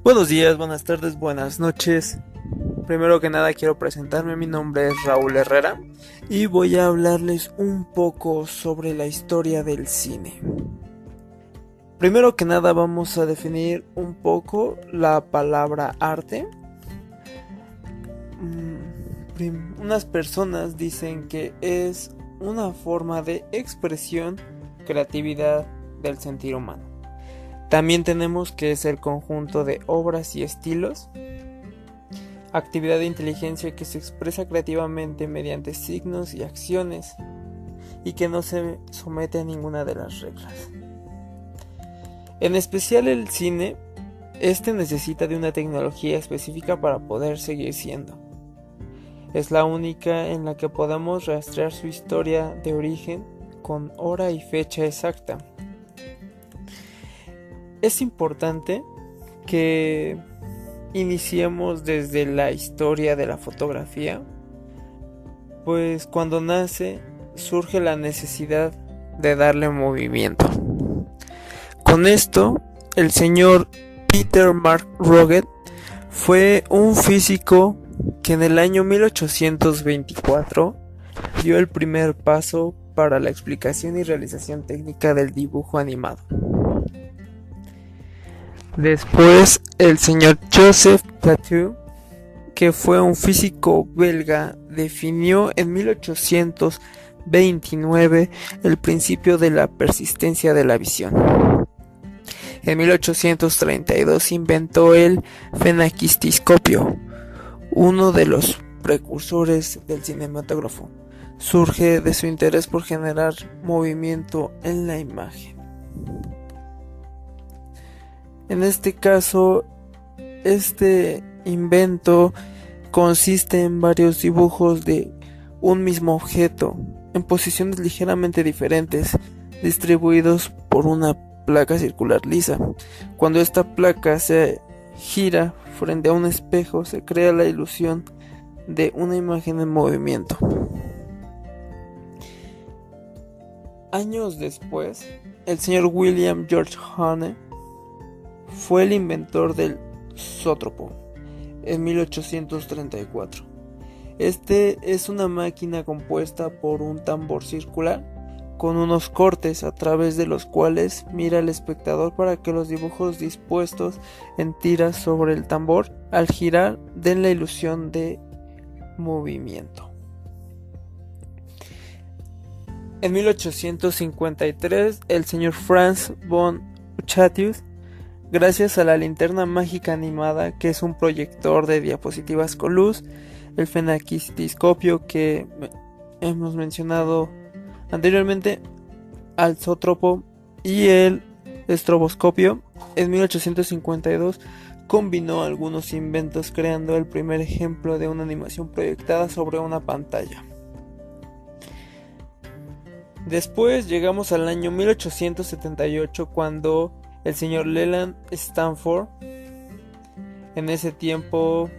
Buenos días, buenas tardes, buenas noches. Primero que nada quiero presentarme, mi nombre es Raúl Herrera y voy a hablarles un poco sobre la historia del cine. Primero que nada vamos a definir un poco la palabra arte. Unas personas dicen que es una forma de expresión, creatividad del sentir humano. También tenemos que es el conjunto de obras y estilos, actividad de inteligencia que se expresa creativamente mediante signos y acciones y que no se somete a ninguna de las reglas. En especial el cine, necesita de una tecnología específica para poder seguir siendo. Es la única en la que podamos rastrear su historia de origen con hora y fecha exacta. Es importante que iniciemos desde la historia de la fotografía, pues cuando nace surge la necesidad de darle movimiento. Con esto, el señor Peter Mark Rogge fue un físico que en el año 1824 dio el primer paso para la explicación y realización técnica del dibujo animado. Después, el señor Joseph Plateau, que fue un físico belga, definió en 1829 el principio de la persistencia de la visión. En 1832 inventó el fenaquisticoscopio, uno de los precursores del cinematógrafo. Surge de su interés por generar movimiento en la imagen. En este caso, este invento consiste en varios dibujos de un mismo objeto en posiciones ligeramente diferentes, distribuidos por una placa circular lisa. Cuando esta placa se gira frente a un espejo, se crea la ilusión de una imagen en movimiento. Años después, el señor William George Hone fue el inventor del zótropo en 1834. Este es una máquina compuesta por un tambor circular con unos cortes a través de los cuales mira el espectador para que los dibujos dispuestos en tiras sobre el tambor al girar den la ilusión de movimiento. En 1853, el señor Franz von Uchatius, gracias a la linterna mágica animada, que es un proyector de diapositivas con luz, el fenaquisticoscopio que hemos mencionado anteriormente, al zótropo y el estroboscopio, en 1852 combinó algunos inventos creando el primer ejemplo de una animación proyectada sobre una pantalla. Después llegamos al año 1878 cuando el señor Leland Stanford, en ese tiempo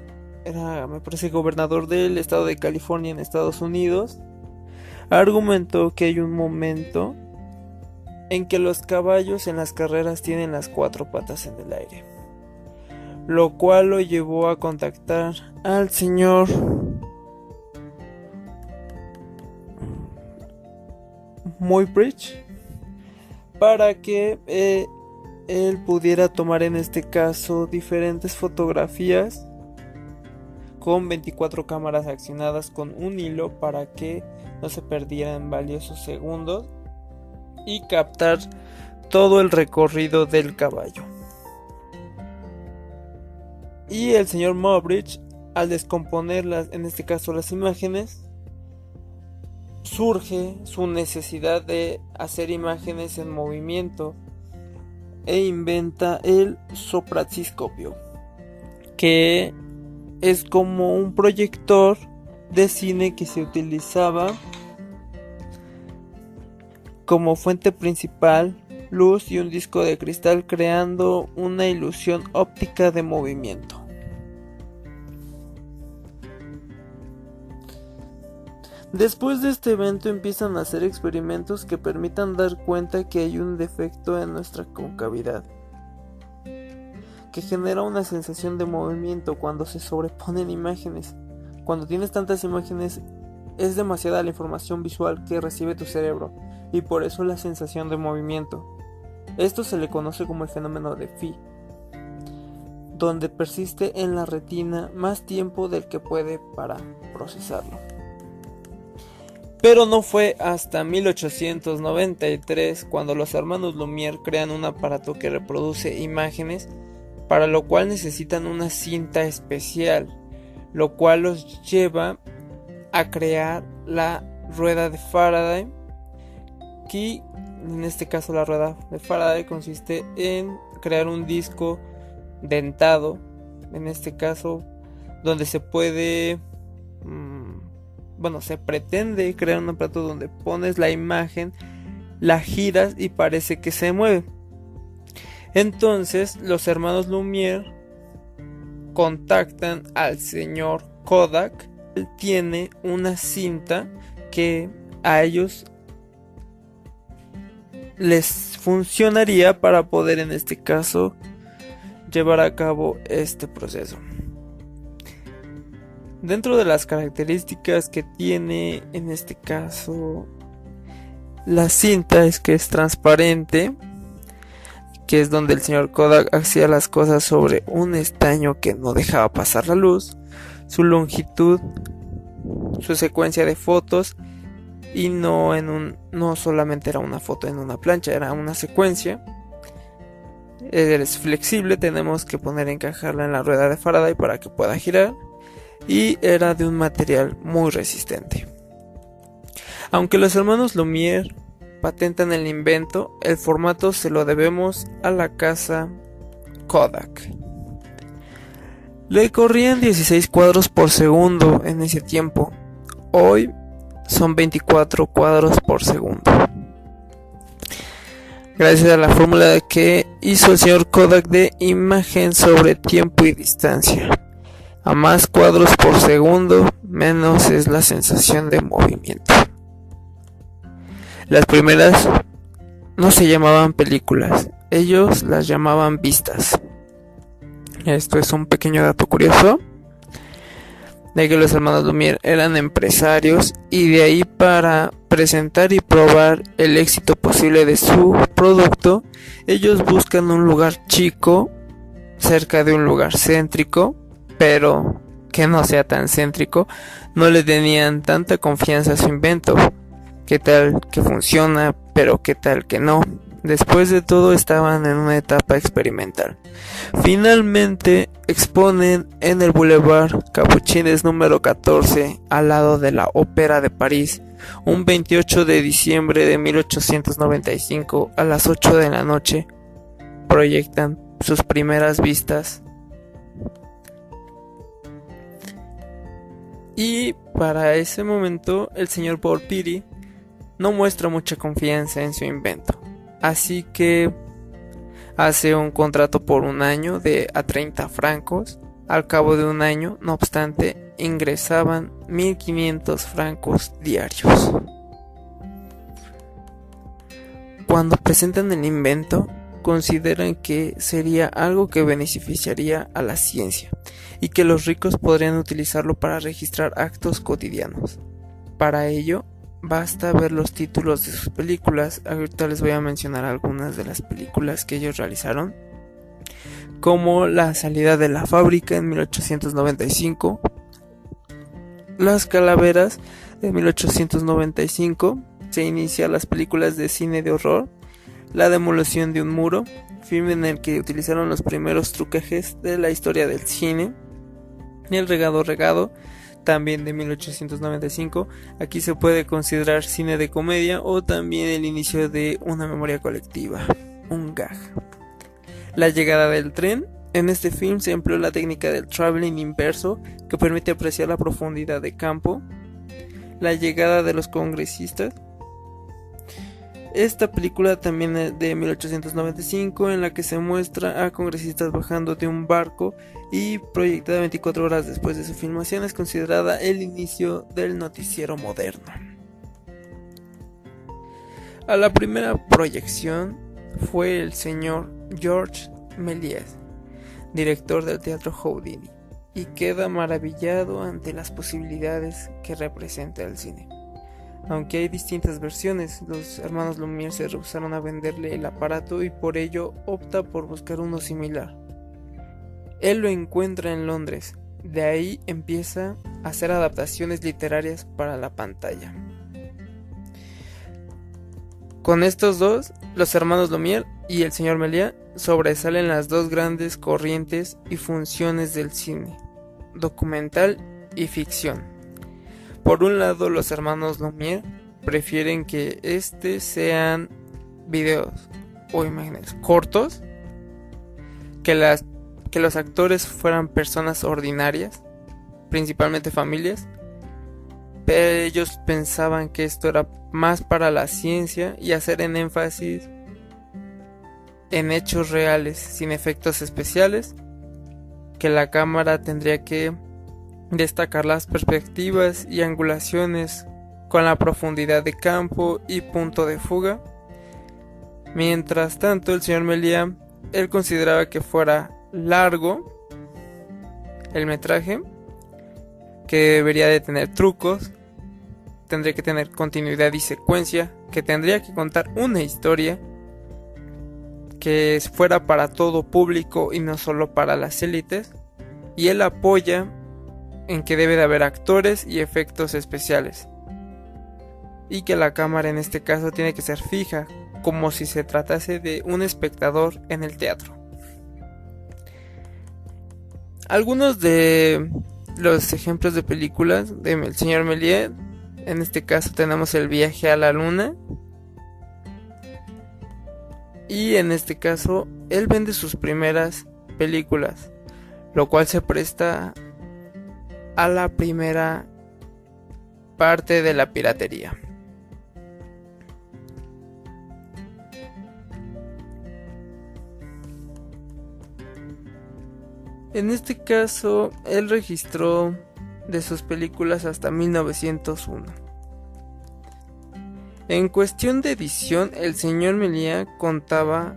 era, me parece, gobernador del estado de California en Estados Unidos, argumentó que hay un momento en que los caballos en las carreras tienen las cuatro patas en el aire, lo cual lo llevó a contactar al señor Muybridge para que él pudiera tomar en este caso diferentes fotografías con 24 cámaras accionadas con un hilo para que no se perdieran valiosos segundos y captar todo el recorrido del caballo. Y el señor Muybridge, al descomponer en este caso las imágenes, surge su necesidad de hacer imágenes en movimiento e inventa el sopraciscopio, que es como un proyector de cine que se utilizaba como fuente principal, luz y un disco de cristal, creando una ilusión óptica de movimiento. Después de este evento empiezan a hacer experimentos que permitan dar cuenta que hay un defecto en nuestra concavidad. que genera una sensación de movimiento cuando se sobreponen imágenes. Cuando tienes tantas imágenes, es demasiada la información visual que recibe tu cerebro, y por eso la sensación de movimiento. Esto se le conoce como el fenómeno de Phi, donde persiste en la retina más tiempo del que puede para procesarlo. Pero no fue hasta 1893 cuando los hermanos Lumière crean un aparato que reproduce imágenes, para lo cual necesitan una cinta especial, lo cual los lleva a crear la rueda de Faraday, que en este caso la rueda de Faraday consiste en crear un disco dentado, en este caso donde se puede se pretende crear un aparato donde pones la imagen, la giras y parece que se mueve. Entonces los hermanos Lumière contactan al señor Kodak. Él tiene una cinta que a ellos les funcionaría para poder, en este caso, llevar a cabo este proceso. Dentro de las características que tiene en este caso la cinta es que es transparente, que es donde el señor Kodak hacía las cosas sobre un estaño que no dejaba pasar la luz, su longitud, su secuencia de fotos, y no solamente era una foto en una plancha, era una secuencia. Es flexible, tenemos que encajarla en la rueda de Faraday para que pueda girar, y era de un material muy resistente. Aunque los hermanos Lumière patentan el invento, el formato se lo debemos a la casa Kodak. Le corrían 16 cuadros por segundo en ese tiempo. Hoy son 24 cuadros por segundo. Gracias a la fórmula que hizo el señor Kodak de imagen sobre tiempo y distancia. A más cuadros por segundo, menos es la sensación de movimiento. Las primeras no se llamaban películas, ellos las llamaban vistas. Esto es un pequeño dato curioso, de que los hermanos Lumière eran empresarios, y de ahí, para presentar y probar el éxito posible de su producto, ellos buscan un lugar chico, cerca de un lugar céntrico, pero que no sea tan céntrico. No le tenían tanta confianza a su invento. ¿Qué tal que funciona? Pero ¿qué tal que no? Después de todo, estaban en una etapa experimental. Finalmente exponen en el Boulevard Capuchines número 14, al lado de la Ópera de París, un 28 de diciembre de 1895 a las 8 de la noche. Proyectan sus primeras vistas. Y para ese momento el señor Paul Pettit no muestra mucha confianza en su invento, así que hace un contrato por un año a 30 francos. Al cabo de un año, no obstante, ingresaban 1.500 francos diarios. Cuando presentan el invento, consideran que sería algo que beneficiaría a la ciencia y que los ricos podrían utilizarlo para registrar actos cotidianos. Para ello, basta ver los títulos de sus películas. Ahorita les voy a mencionar algunas de las películas que ellos realizaron, como La salida de la fábrica en 1895, Las calaveras de 1895, se inicia las películas de cine de horror, La demolición de un muro, filme en el que utilizaron los primeros trucajes de la historia del cine, El regado, también de 1895. Aquí se puede considerar cine de comedia, o también el inicio de una memoria colectiva, un gag. La llegada del tren. En este film se empleó la técnica del traveling inverso, que permite apreciar la profundidad de campo. La llegada de los congresistas. Esta película también es de 1895, en la que se muestra a congresistas bajando de un barco, y proyectada 24 horas después de su filmación, es considerada el inicio del noticiero moderno. A la primera proyección fue el señor Georges Méliès, director del Teatro Houdini, y queda maravillado ante las posibilidades que representa el cine. Aunque hay distintas versiones, los hermanos Lumière se rehusaron a venderle el aparato y por ello opta por buscar uno similar. Él lo encuentra en Londres, de ahí empieza a hacer adaptaciones literarias para la pantalla. Con estos dos, los hermanos Lumière y el señor Méliès, sobresalen las dos grandes corrientes y funciones del cine, documental y ficción. Por un lado, los hermanos Lumière prefieren que sean videos o imágenes cortos, que los actores fueran personas ordinarias, principalmente familias, pero ellos pensaban que esto era más para la ciencia y hacer en énfasis en hechos reales, sin efectos especiales, que la cámara tendría que destacar las perspectivas y angulaciones con la profundidad de campo y punto de fuga. Mientras tanto, el señor Méliès, él consideraba que fuera largo el metraje, que debería de tener trucos, tendría que tener continuidad y secuencia, que tendría que contar una historia que fuera para todo público y no solo para las élites, y él apoya en que debe de haber actores y efectos especiales, y que la cámara en este caso tiene que ser fija, como si se tratase de un espectador en el teatro. Algunos de los ejemplos de películas del señor Méliès, en este caso tenemos El viaje a la luna, y en este caso él vende sus primeras películas, lo cual se presta a la primera parte de la piratería. En este caso, él registró de sus películas hasta 1901. En cuestión de edición, el señor Méliès contaba,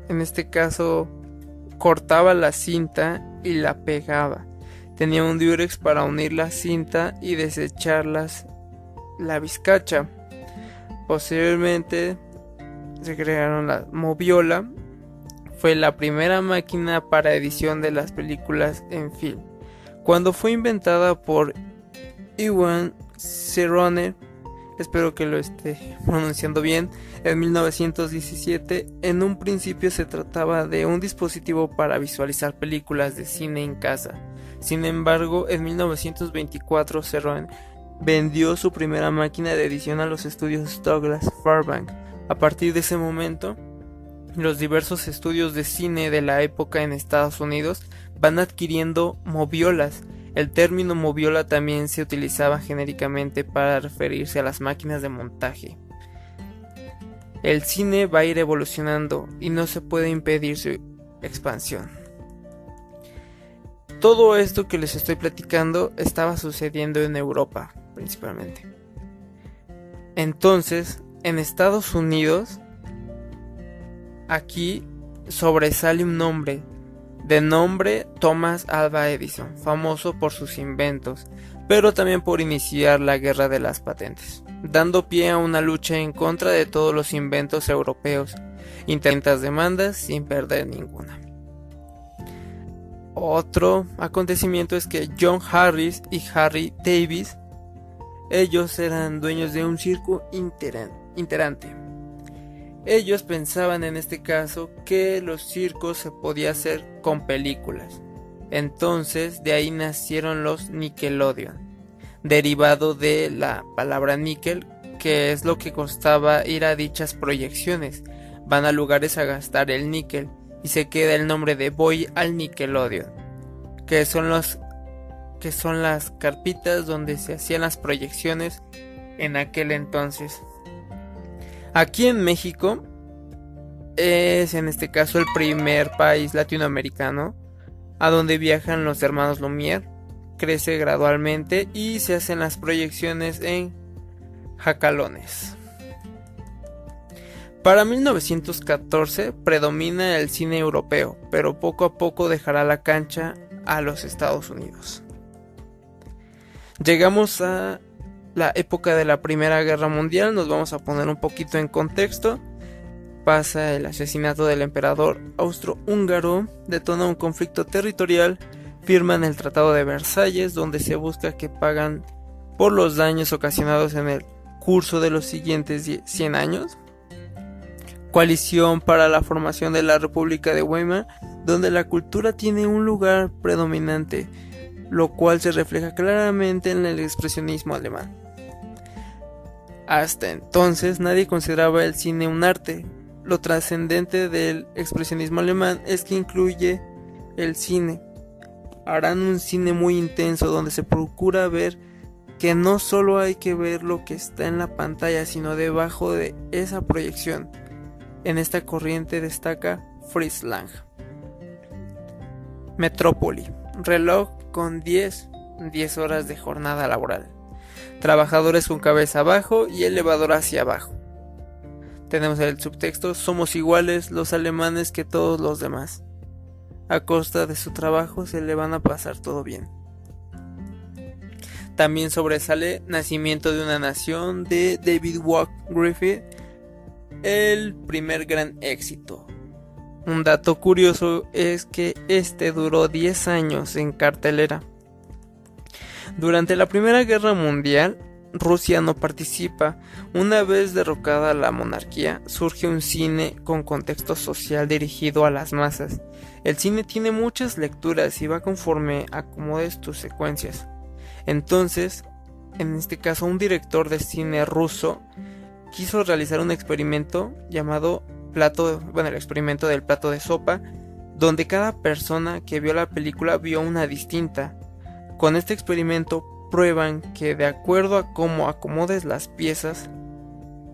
en este caso, cortaba la cinta y la pegaba. Tenía un diurex para unir la cinta y desechar la vizcacha. Posteriormente se crearon la moviola. Fue la primera máquina para edición de las películas en film, cuando fue inventada por Ewan Cerrone, espero que lo esté pronunciando bien, en 1917. En un principio se trataba de un dispositivo para visualizar películas de cine en casa. Sin embargo, en 1924 Cerrone vendió su primera máquina de edición a los estudios Douglas Fairbanks. A partir de ese momento, los diversos estudios de cine de la época en Estados Unidos van adquiriendo moviolas. El término moviola también se utilizaba genéricamente para referirse a las máquinas de montaje. El cine va a ir evolucionando y no se puede impedir su expansión. Todo esto que les estoy platicando estaba sucediendo en Europa, principalmente. Entonces, en Estados Unidos, aquí sobresale un nombre, de nombre Thomas Alva Edison, famoso por sus inventos, pero también por iniciar la guerra de las patentes, dando pie a una lucha en contra de todos los inventos europeos, intentas demandas sin perder ninguna. Otro acontecimiento es que John Harris y Harry Davis, ellos eran dueños de un circo itinerante. Ellos pensaban en este caso que los circos se podía hacer con películas. Entonces de ahí nacieron los Nickelodeon, derivado de la palabra níquel, que es lo que costaba ir a dichas proyecciones. Van a lugares a gastar el níquel y se queda el nombre de Voy al Nickelodeon, que son las carpitas donde se hacían las proyecciones en aquel entonces. Aquí en México es en este caso el primer país latinoamericano a donde viajan los hermanos Lumière. Crece gradualmente y se hacen las proyecciones en jacalones. Para 1914 predomina el cine europeo, pero poco a poco dejará la cancha a los Estados Unidos. Llegamos a la época de la Primera Guerra Mundial, nos vamos a poner un poquito en contexto. Pasa el asesinato del emperador austrohúngaro, detona un conflicto territorial, firman el Tratado de Versalles, donde se busca que pagan por los daños ocasionados en el curso de los siguientes 100 años. Coalición para la formación de la República de Weimar, donde la cultura tiene un lugar predominante, lo cual se refleja claramente en el expresionismo alemán. Hasta entonces nadie consideraba el cine un arte. Lo trascendente del expresionismo alemán es que incluye el cine. Harán un cine muy intenso donde se procura ver que no solo hay que ver lo que está en la pantalla, sino debajo de esa proyección. En esta corriente destaca Fritz Lang. Metrópoli, reloj con 10 horas de jornada laboral. Trabajadores con cabeza abajo y elevador hacia abajo. Tenemos el subtexto: somos iguales los alemanes que todos los demás. A costa de su trabajo se le van a pasar todo bien. También sobresale Nacimiento de una nación de David Wack Griffith, el primer gran éxito. Un dato curioso es que este duró 10 años en cartelera. Durante la Primera Guerra Mundial, Rusia no participa. Una vez derrocada la monarquía, surge un cine con contexto social dirigido a las masas. El cine tiene muchas lecturas y va conforme acomodes tus secuencias. Entonces, en este caso, un director de cine ruso quiso realizar un experimento llamado el experimento del plato de sopa, donde cada persona que vio la película vio una distinta. Con este experimento prueban que de acuerdo a cómo acomodes las piezas,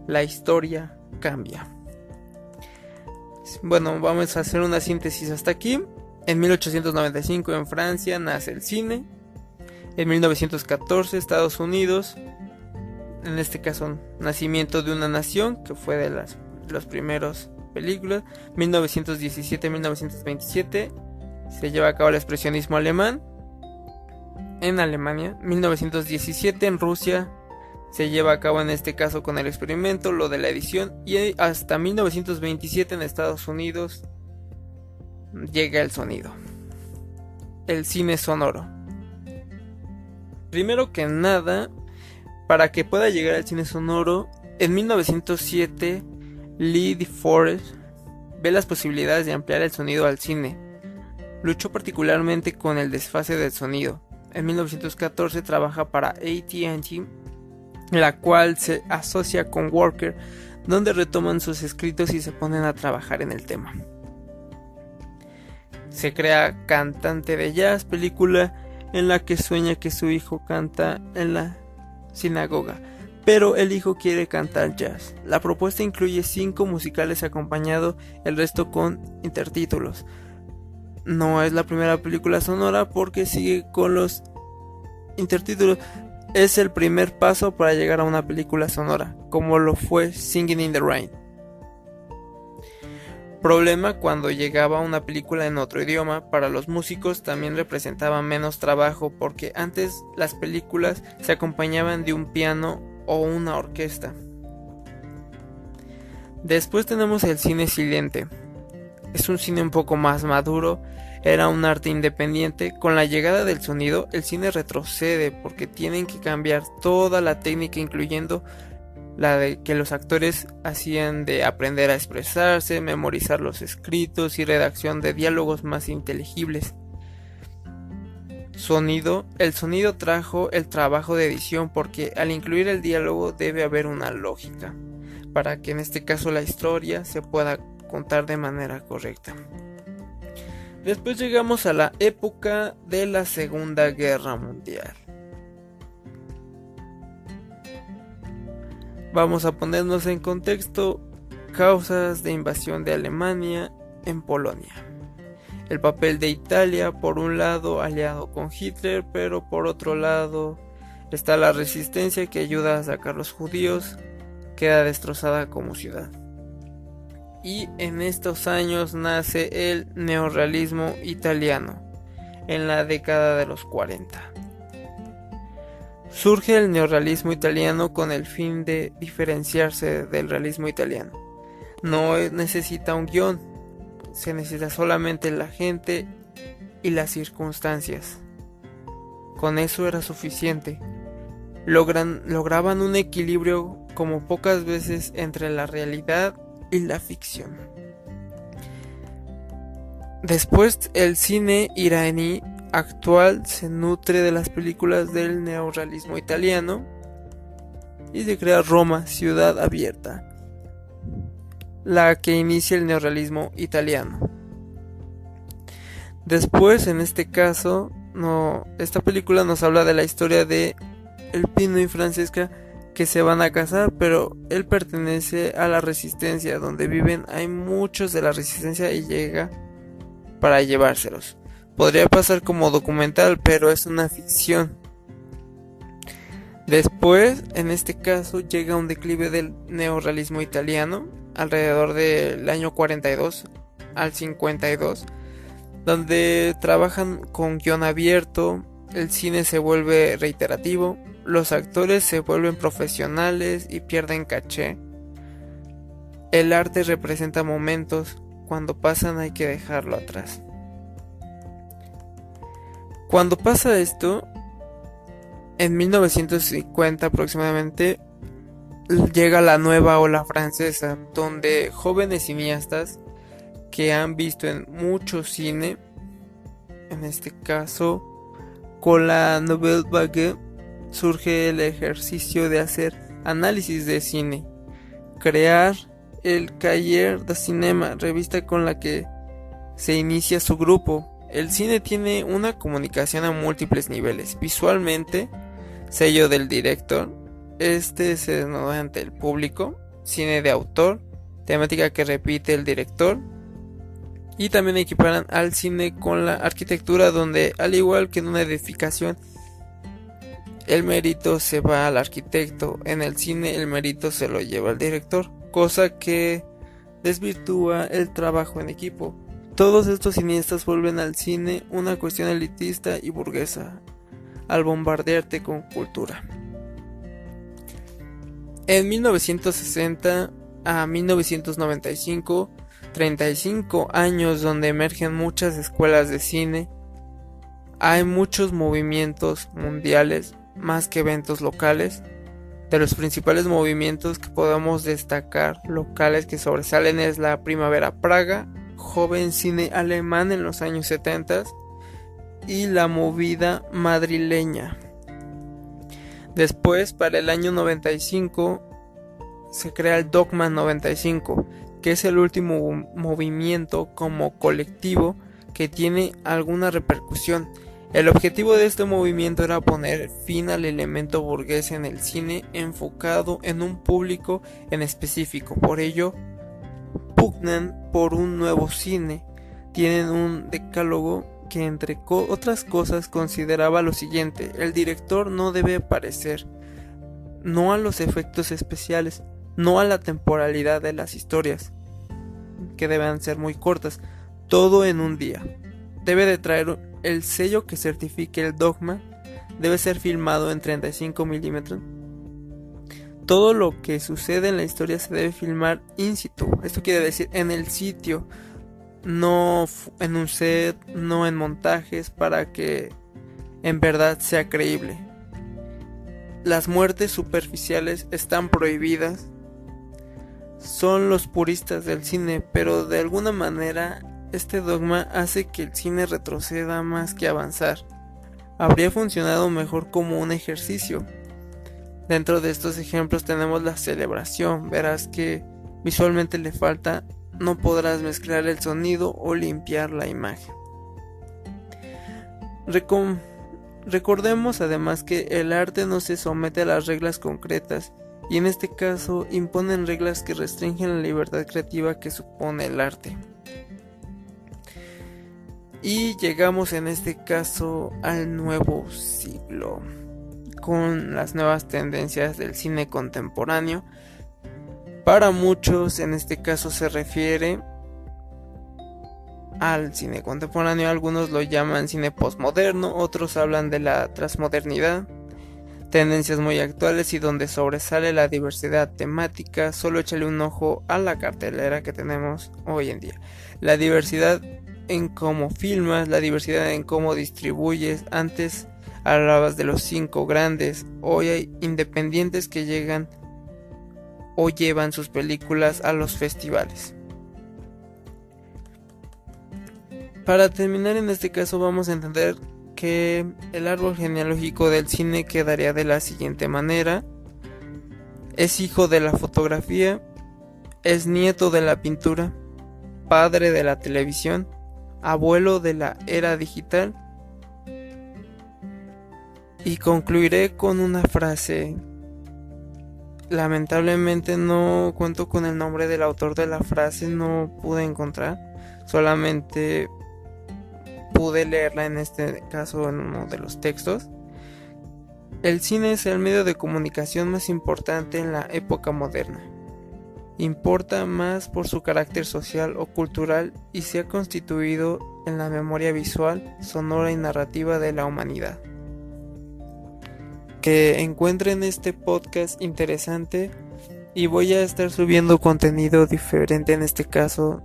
la historia cambia. Bueno, vamos a hacer una síntesis hasta aquí. En 1895 en Francia nace el cine. En 1914 Estados Unidos, en este caso Nacimiento de una nación, que fue de las primeras películas. 1917-1927 se lleva a cabo el expresionismo alemán en Alemania. 1917 en Rusia se lleva a cabo, en este caso con el experimento, lo de la edición, y hasta 1927 en Estados Unidos llega el sonido, el cine sonoro. Primero que nada, para que pueda llegar al cine sonoro, en 1907 Lee DeForest ve las posibilidades de ampliar el sonido al cine. Luchó particularmente con el desfase del sonido. En 1914 trabaja para AT&T, la cual se asocia con Walker, donde retoman sus escritos y se ponen a trabajar en el tema. Se crea Cantante de Jazz, película en la que sueña que su hijo canta en la sinagoga, pero el hijo quiere cantar jazz. La propuesta incluye 5 musicales acompañado, el resto con intertítulos. No es la primera película sonora porque sigue con los intertítulos. Es el primer paso para llegar a una película sonora, como lo fue Singing in the Rain. Problema cuando llegaba una película en otro idioma. Para los músicos también representaba menos trabajo, porque antes las películas se acompañaban de un piano o una orquesta. Después tenemos el cine silente. Es un cine un poco más maduro, era un arte independiente. Con la llegada del sonido, el cine retrocede porque tienen que cambiar toda la técnica, incluyendo la de que los actores hacían de aprender a expresarse, memorizar los escritos y redacción de diálogos más inteligibles. El sonido trajo el trabajo de edición, porque al incluir el diálogo debe haber una lógica, para que en este caso la historia se pueda contar de manera correcta. Después llegamos a la época de la Segunda Guerra Mundial. Vamos a ponernos en contexto: causas de invasión de Alemania en Polonia. El papel de Italia, por un lado aliado con Hitler, pero por otro lado está la resistencia que ayuda a sacar a los judíos, queda destrozada como ciudad. y en estos años nace el neorrealismo italiano, en la década de los 40. Surge el neorrealismo italiano con el fin de diferenciarse del realismo italiano. No necesita un guión, se necesita solamente la gente y las circunstancias. Con eso era suficiente. Lograban un equilibrio como pocas veces entre la realidad y la ficción. Después, el cine iraní actual se nutre de las películas del neorrealismo italiano y se crea Roma, ciudad abierta, la que inicia el neorrealismo italiano. Después, en este caso, esta película nos habla de la historia de El Pino y Francesca, que se van a casar, pero él pertenece a la resistencia, donde viven hay muchos de la resistencia y llega para llevárselos. Podría pasar como documental, pero es una ficción. Después, en este caso, llega un declive del neorrealismo italiano, alrededor del año 42 al 52, donde trabajan con guión abierto, el cine se vuelve reiterativo, los actores se vuelven profesionales y pierden caché. El arte representa momentos, cuando pasan hay que dejarlo atrás. Cuando pasa esto, en 1950 aproximadamente, llega la nueva ola francesa, donde jóvenes cineastas que han visto en mucho cine, en este caso con la Nouvelle Vague, surge el ejercicio de hacer análisis de cine, crear el Cahiers de Cinema, revista con la que se inicia su grupo. El cine tiene una comunicación a múltiples niveles. Visualmente, sello del director, se denota ante el público, cine de autor, temática que repite el director, y también equiparan al cine con la arquitectura, donde al igual que en una edificación, el mérito se va al arquitecto. En el cine el mérito se lo lleva al director, cosa que desvirtúa el trabajo en equipo. Todos estos cineastas vuelven al cine una cuestión elitista y burguesa, al bombardearte con cultura. En 1960 a 1995, 35 años donde emergen muchas escuelas de cine, hay muchos movimientos mundiales más que eventos locales. De los principales movimientos que podemos destacar locales que sobresalen es la Primavera Praga, joven cine alemán en los años 70 y la movida madrileña. Después, para el año 95, se crea el Dogma 95, que es el último movimiento como colectivo que tiene alguna repercusión. El objetivo de este movimiento era poner fin al elemento burgués en el cine, enfocado en un público en específico. Por ello, pugnan por un nuevo cine. Tienen un decálogo que, entre otras cosas, consideraba lo siguiente: el director no debe aparecer, no a los efectos especiales, no a la temporalidad de las historias, que deben ser muy cortas, todo en un día. Debe de traer el sello que certifique el dogma, debe ser filmado en 35 milímetros. Todo lo que sucede en la historia se debe filmar in situ. Esto quiere decir en el sitio, no en un set, no en montajes, para que en verdad sea creíble. Las muertes superficiales están prohibidas. Son los puristas del cine, pero de alguna manera este dogma hace que el cine retroceda más que avanzar. Habría funcionado mejor como un ejercicio. Dentro de estos ejemplos tenemos la celebración. Verás que visualmente le falta, no podrás mezclar el sonido o limpiar la imagen. Recordemos además que el arte no se somete a las reglas concretas, y en este caso imponen reglas que restringen la libertad creativa que supone el arte. Y llegamos en este caso al nuevo siglo, con las nuevas tendencias del cine contemporáneo, Para muchos, en este caso se refiere al cine contemporáneo. Algunos lo llaman cine postmoderno, otros hablan de la transmodernidad, tendencias muy actuales y donde sobresale la diversidad temática. Solo échale un ojo a la cartelera que tenemos hoy en día. La diversidad en cómo filmas, la diversidad en cómo distribuyes. Antes hablabas de los 5 grandes, hoy hay independientes que llegan o llevan sus películas a los festivales. Para terminar, en este caso vamos a entender que el árbol genealógico del cine quedaría de la siguiente manera: es hijo de la fotografía, es nieto de la pintura, padre de la televisión, abuelo de la era digital. Y concluiré con una frase. Lamentablemente no cuento con el nombre del autor de la frase, no pude encontrar, solamente pude leerla en este caso en uno de los textos. El cine es el medio de comunicación más importante en la época moderna. Importa más por su carácter social o cultural y se ha constituido en la memoria visual, sonora y narrativa de la humanidad. Que encuentren este podcast interesante y voy a estar subiendo contenido diferente, en este caso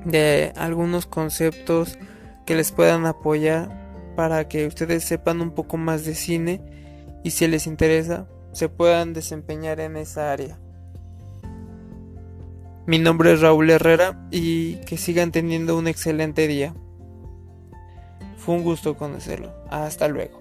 de algunos conceptos que les puedan apoyar para que ustedes sepan un poco más de cine y si les interesa se puedan desempeñar en esa área. Mi nombre es Raúl Herrera y que sigan teniendo un excelente día. Fue un gusto conocerlo. Hasta luego.